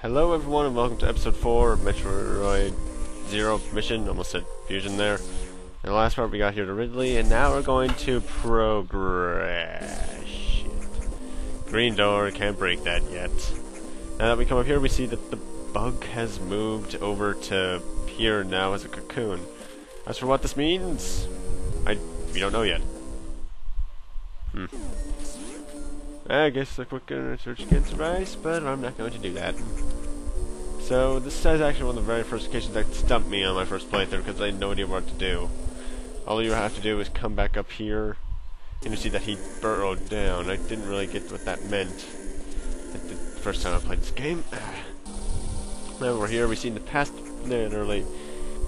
Hello everyone and welcome to episode 4 of Metroid Zero Mission. Almost said Fusion there. In the last part we got here to Ridley, and now we're going to progress. Shit. Green door, can't break that yet. Now that we come up here, we see that the bug has moved over to here now as a cocoon. As for what this means, we don't know yet. I guess the quick search can suffice, but I'm not going to do that. So this is actually one of the very first occasions that stumped me on my first playthrough because I had no idea what to do. All you have to do is come back up here, and you see that he burrowed down. I didn't really get what that meant the first time I played this game. Now we're here, we see in the past, literally,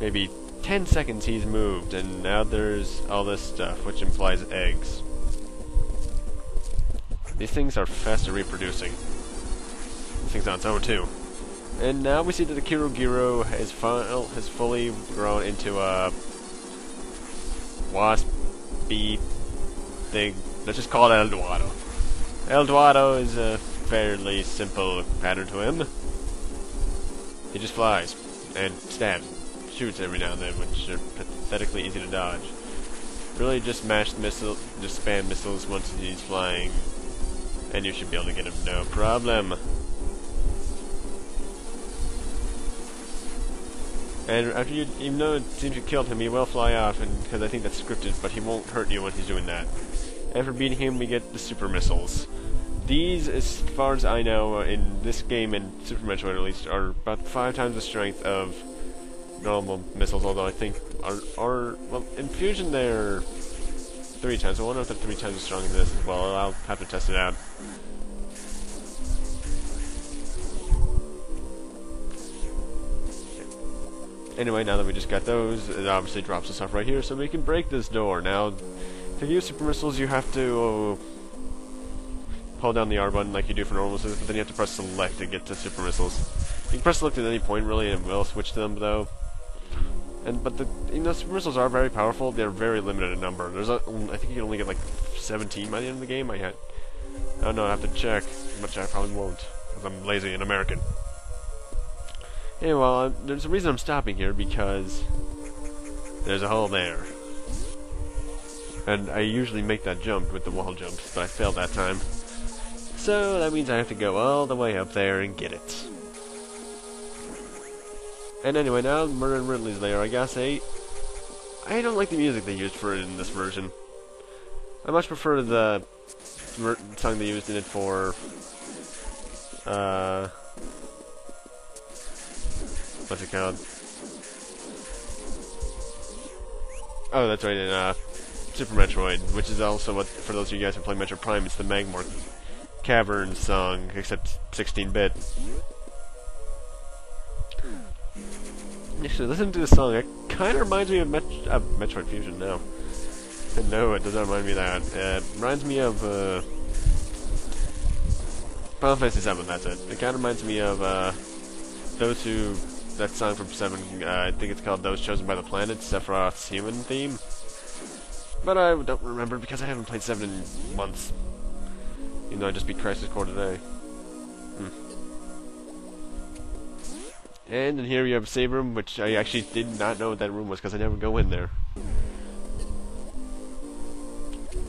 maybe 10 seconds he's moved, and now there's all this stuff, which implies eggs. These things are fast at reproducing. This thing's on its own too. And now we see that the Kirogiro has fully grown into a wasp-bee thing. Let's just call it El Dorado. El Dorado is a fairly simple pattern to him. He just flies and stabs, shoots every now and then, which are pathetically easy to dodge. Really just spam missiles once he's flying, and you should be able to get him no problem. And after you, even though it seems you killed him, he will fly off, and because I think that's scripted, but he won't hurt you when he's doing that. And for beating him, we get the super missiles. These, as far as I know, in this game, and Super Metroid at least, are about 5 times the strength of normal missiles, although I think well, in Fusion they're 3 times. I wonder if they're 3 times as strong as this as well. I'll have to test it out. Anyway, now that we just got those, it obviously drops us off right here, so we can break this door. Now, to use super missiles, you have to hold down the R button like you do for normal missiles, but then you have to press select to get to super missiles. You can press select at any point, really, and it will switch to them, though. But super missiles are very powerful. They're very limited in number. I think you can only get like 17 by the end of the game. I don't know. I have to check, which I probably won't, because I'm lazy and American. Anyway, well, there's a reason I'm stopping here, because there's a hole there. And I usually make that jump with the wall jumps, but I failed that time. So that means I have to go all the way up there and get it. And anyway, now we're in Ridley's lair. I gotta say, I don't like the music they used for it in this version. I much prefer the song they used in Ep.4. What's it called? Oh, that's right, in Super Metroid, which is also what, for those of you guys who play Metroid Prime, it's the Magmore Cavern song, except 16-bit. Actually, listen to this song. It kind of reminds me of Metroid Fusion now. No, it doesn't remind me of that. It reminds me of Final Fantasy VII, that's it. It kind of reminds me of that song from 7, I think it's called Those Chosen by the Planet, Sephiroth's human theme. But I don't remember because I haven't played 7 in months. Even though I just beat Crisis Core today. And in here you have a save room, which I actually did not know what that room was because I never go in there.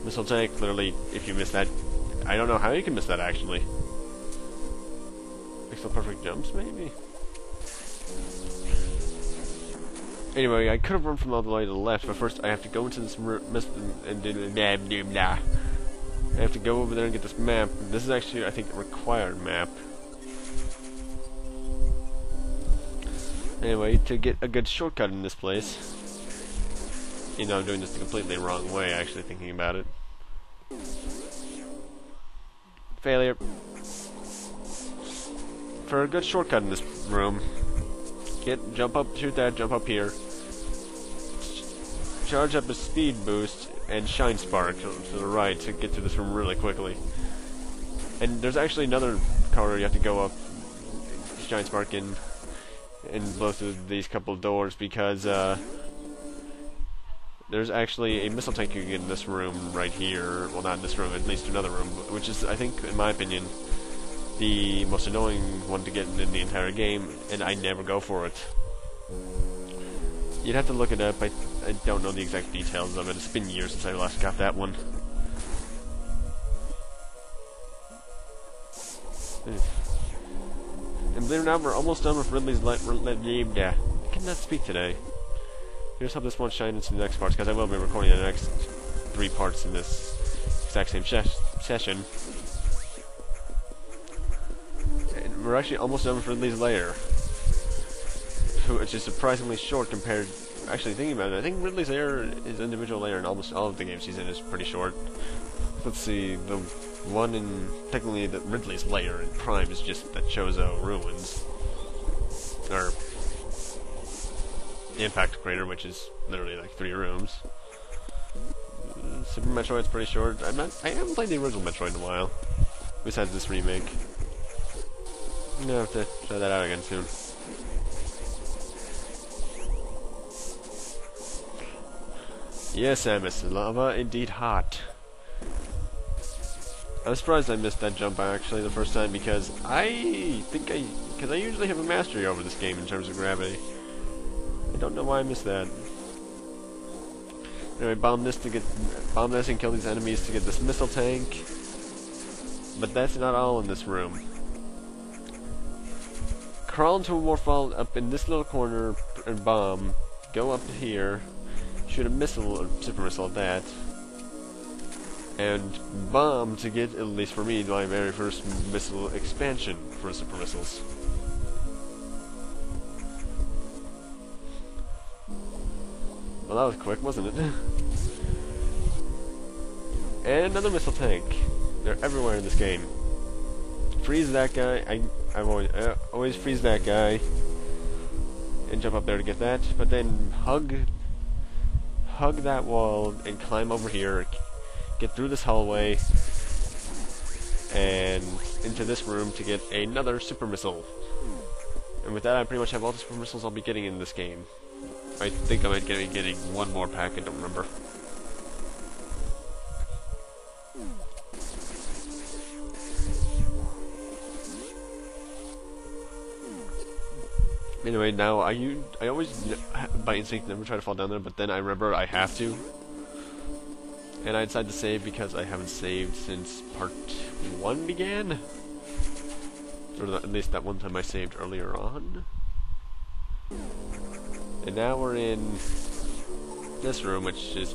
Missile tank, literally, if you miss that, I don't know how you can miss that actually. Pixel perfect jumps, maybe? Anyway, I could have run from all the way to the left, but first I have to go into this room and do blah blah blah. I have to go over there and get this map. This is actually, I think, a required map. Anyway, to get a good shortcut in this place, you know, I'm doing this the completely wrong way, actually, thinking about it. Failure. For a good shortcut in this room, jump up, shoot that, jump up here, charge up a speed boost, and shine spark to the right to get to this room really quickly. And there's actually another corridor you have to go up, shine spark in, and blow through these couple of doors because there's actually a missile tank you can get in this room right here. Well, not in this room, at least another room, which is, I think, in my opinion, the most annoying one to get in the entire game, and I never go for it. You'd have to look it up. I don't know the exact details of it. It's been years since I last got that one. And believe it or not, we're almost done with Ridley's I cannot speak today. Here's how this one shines into the next parts, because I will be recording the next 3 parts in this exact same session. And we're actually almost done with Ridley's lair, which is surprisingly short compared. Actually, thinking about it, I think Ridley's lair, his individual lair in almost all of the games he's in, is pretty short. Let's see, the one in technically the Ridley's lair in Prime is just the Chozo ruins, or the Impact Crater, which is literally like 3 rooms. Super Metroid's pretty short. I haven't played the original Metroid in a while, besides this remake. I'm gonna have to try that out again soon. Yes, Samus, lava indeed hot. I'm surprised I missed that jump actually the first time, because I usually have a mastery over this game in terms of gravity. I don't know why I missed that. Anyway, bomb this and kill these enemies to get this missile tank. But that's not all in this room. Crawl into a waterfall up in this little corner and bomb. Go up here. Shoot a missile or super missile at that. And bomb to get, at least for me, my very first missile expansion for super missiles. Well, that was quick, wasn't it? And another missile tank. They're everywhere in this game. Freeze that guy. I always freeze that guy and jump up there to get that. But then hug that wall and climb over here. Get through this hallway and into this room to get another super missile. And with that, I pretty much have all the super missiles I'll be getting in this game. I think I might be getting one more pack, I don't remember. Anyway, now I always, by instinct, never try to fall down there, but then I remember I have to. And I decided to save because I haven't saved since part 1 began. Or at least that one time I saved earlier on. And now we're in this room, which is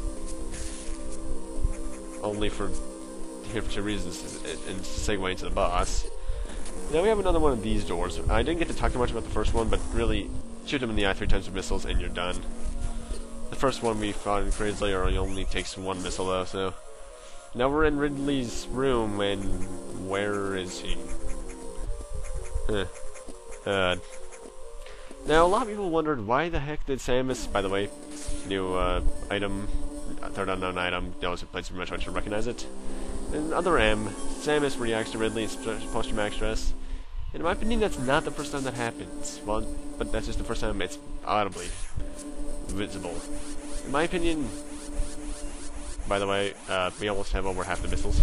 only for here for 2 reasons, and segue into the boss. Now we have another one of these doors. I didn't get to talk too much about the first one, but really, shoot them in the eye 3 times with missiles and you're done. The first one we fought in Crater's Lair only takes 1 missile though, so... Now we're in Ridley's room, and where is he? Now, a lot of people wondered why the heck did Samus, by the way, new item, third unknown item, those who played Super Metroid should recognize it. And other M, Samus reacts to Ridley's post-traumatic stress. And in my opinion, that's not the first time that happens. Well, but that's just the first time it's audibly visible. In my opinion, by the way, we almost have over half the missiles.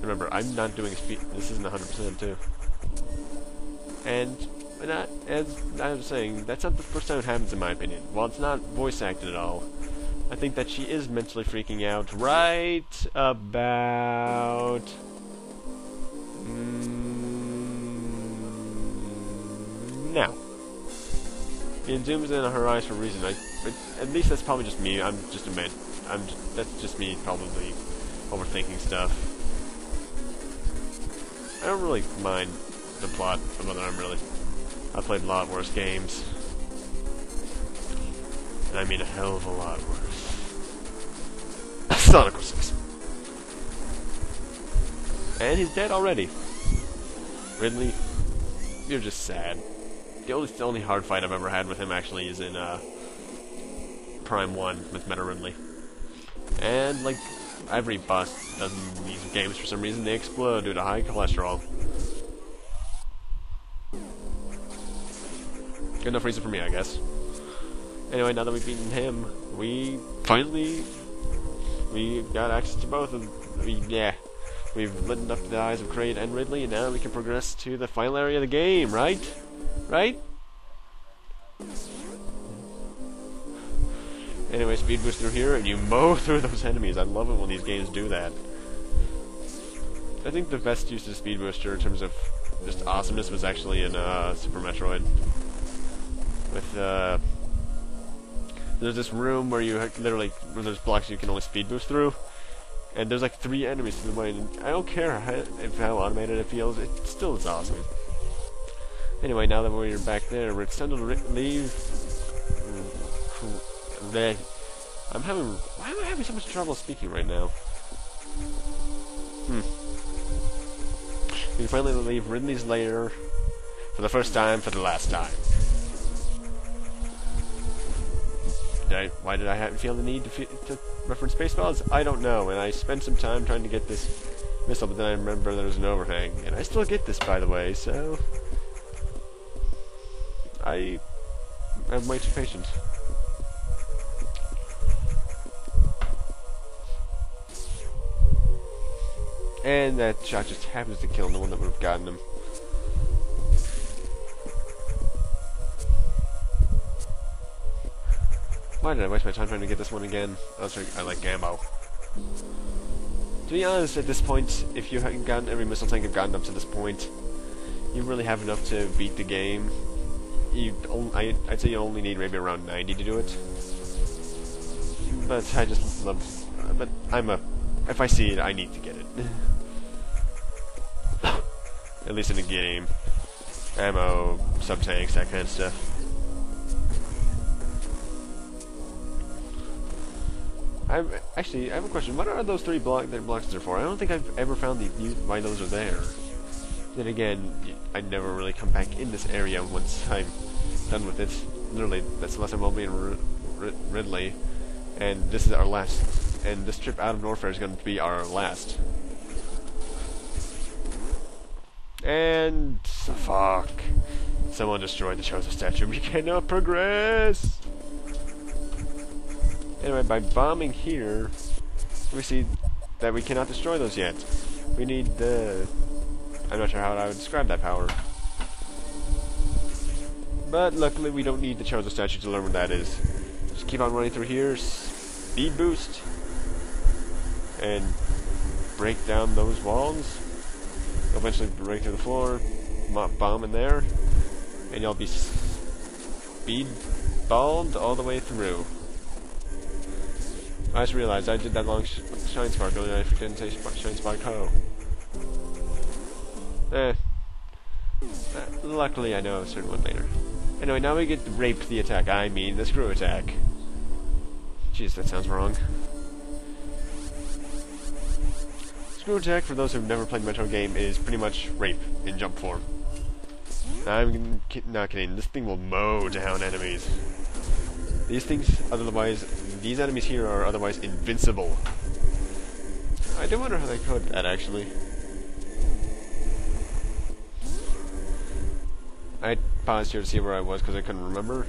Remember, I'm not doing a speed. This isn't 100% too. And as I was saying, that's not the first time it happens in my opinion. While it's not voice acted at all, I think that she is mentally freaking out right about now. It zooms in on her eyes for a reason. At least that's probably just me. That's just me probably overthinking stuff. I don't really mind the plot of Other M, really. I've played a lot worse games. And I mean a hell of a lot worse. Sonic 06. And he's dead already. Ridley, you're just sad. The only hard fight I've ever had with him actually is in Prime 1 with Meta Ridley. And like every boss does in these games, for some reason they explode due to high cholesterol. Good enough reason for me, I guess. Anyway, now that we've beaten him, we got access to both of them. We've lit up the eyes of Kraid and Ridley, and now we can progress to the final area of the game, right? Right? Anyway, speed boost through here, and you mow through those enemies. I love it when these games do that. I think the best use of speed booster in terms of just awesomeness was actually in Super Metroid. With there's this room where you literally, where there's blocks you can only speed boost through, and there's like 3 enemies to the way. And I don't care how automated it feels; it still is awesome. Anyway, now that we're back there, it's time to leave. Why am I having so much trouble speaking right now? We can finally leave Ridley's lair for the first time, for the last time. Why did I feel the need to reference Spaceballs? I don't know, and I spent some time trying to get this missile, but then I remember there was an overhang. And I still get this, by the way, so I am way too patient. And that shot just happens to kill the one that would have gotten him. Why did I waste my time trying to get this one again? I like ammo. To be honest, at this point, if you hadn't gotten every missile tank you've gotten up to this point, you really have enough to beat the game. I'd say you only need maybe around 90 to do it. But I just love... But if I see it, I need to get it. At least in the game. Ammo, sub-tanks, that kind of stuff. I have a question. What are those 3 blocks there for? I don't think I've ever found why those are there. Then again, I'd never really come back in this area once I'm done with it. Literally, that's the last time I'll be in Ridley. And this is our last. And this trip out of Norfair is going to be our last. And... fuck. Someone destroyed the chosen statue. We cannot progress! Anyway, by bombing here, we see that we cannot destroy those yet. We need the... I'm not sure how I would describe that power. But luckily we don't need the chosen statue to learn what that is. Just keep on running through here, speed boost, and break down those walls. Eventually break through the floor, bomb in there, and you'll be speed-balled all the way through. I just realized I did that long Shine Spark earlier, I didn't say Shine Spark Ho. Luckily I know a certain one later. Anyway, now we get Rape the attack, I mean the Screw attack. Jeez, that sounds wrong. Screw attack, for those who've never played a Metroid game, is pretty much Rape in jump form. I'm not kidding, this thing will mow down enemies. These enemies here are otherwise invincible. I do wonder how they code that, actually. I paused here to see where I was because I couldn't remember.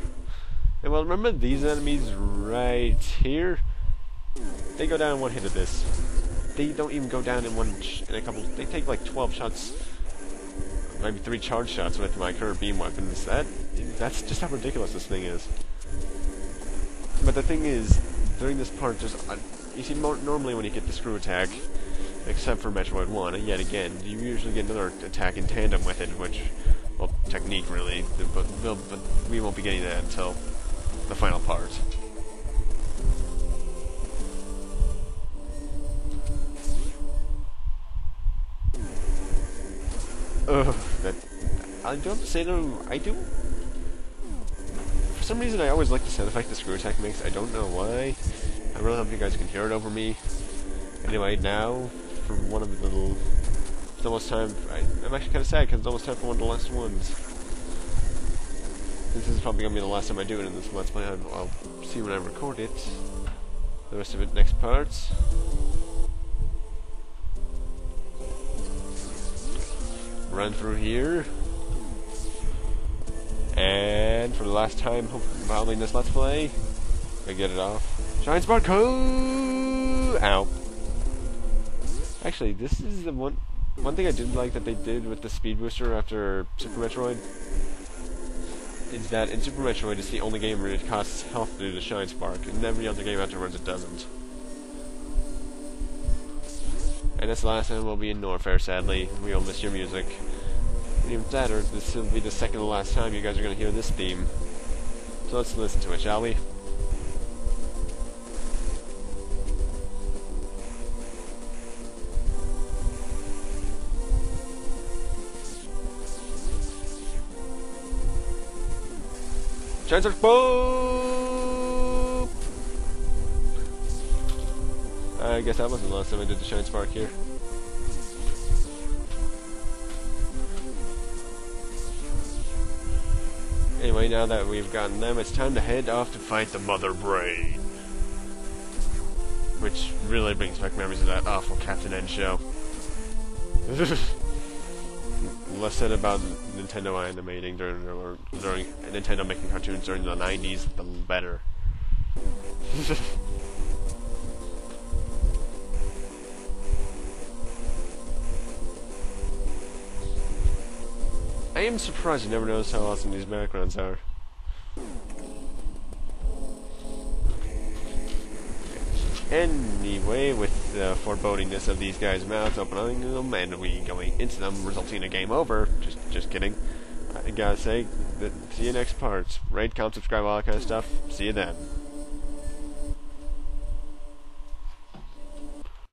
And well, remember these enemies right here? They go down in one hit of this. They don't even go down in a couple. They take like 12 shots, maybe 3 charge shots with my current beam weapons. That's just how ridiculous this thing is. But the thing is, during this part, you see, normally when you get the Screw attack, except for Metroid 1, and yet again, you usually get another attack in tandem with it, which, well, technique really, but we won't be getting that until the final part. Ugh, I do have to say though, for some reason I always like the sound effect the Screw attack makes. I don't know why. I really hope you guys can hear it over me. Anyway, now for one of the little... It's almost time... I'm actually kind of sad because it's almost time for one of the last ones. This is probably going to be the last time I do it in this Let's Play. I'll see when I record it. The rest of it next parts. Run through here. And for the last time, probably in this Let's Play, I get it off. Shine Spark! Ow. Actually, this is the one thing I did like that they did with the speed booster after Super Metroid is that in Super Metroid it's the only game where it costs health to do the Shine Spark. In every other game afterwards it doesn't. And that's the last time we'll be in Norfair, sadly. We all miss your music. And even sadder, this will be the second to last time you guys are going to hear this theme. So let's listen to it, shall we? Chance of boop! I guess that wasn't the last time I did the Shine Spark here. Anyway, now that we've gotten them, it's time to head off to fight the Mother Brain. Which really brings back memories of that awful Captain N show. Less said about Nintendo animating during Nintendo making cartoons during the 90s, the better. I am surprised you never noticed how awesome these backgrounds are. Anyway, with the forebodingness of these guys' mouths opening them and we going into them, resulting in a game over. Just kidding. I gotta say, see you next part. Rate, comment, subscribe, all that kind of stuff. See you then.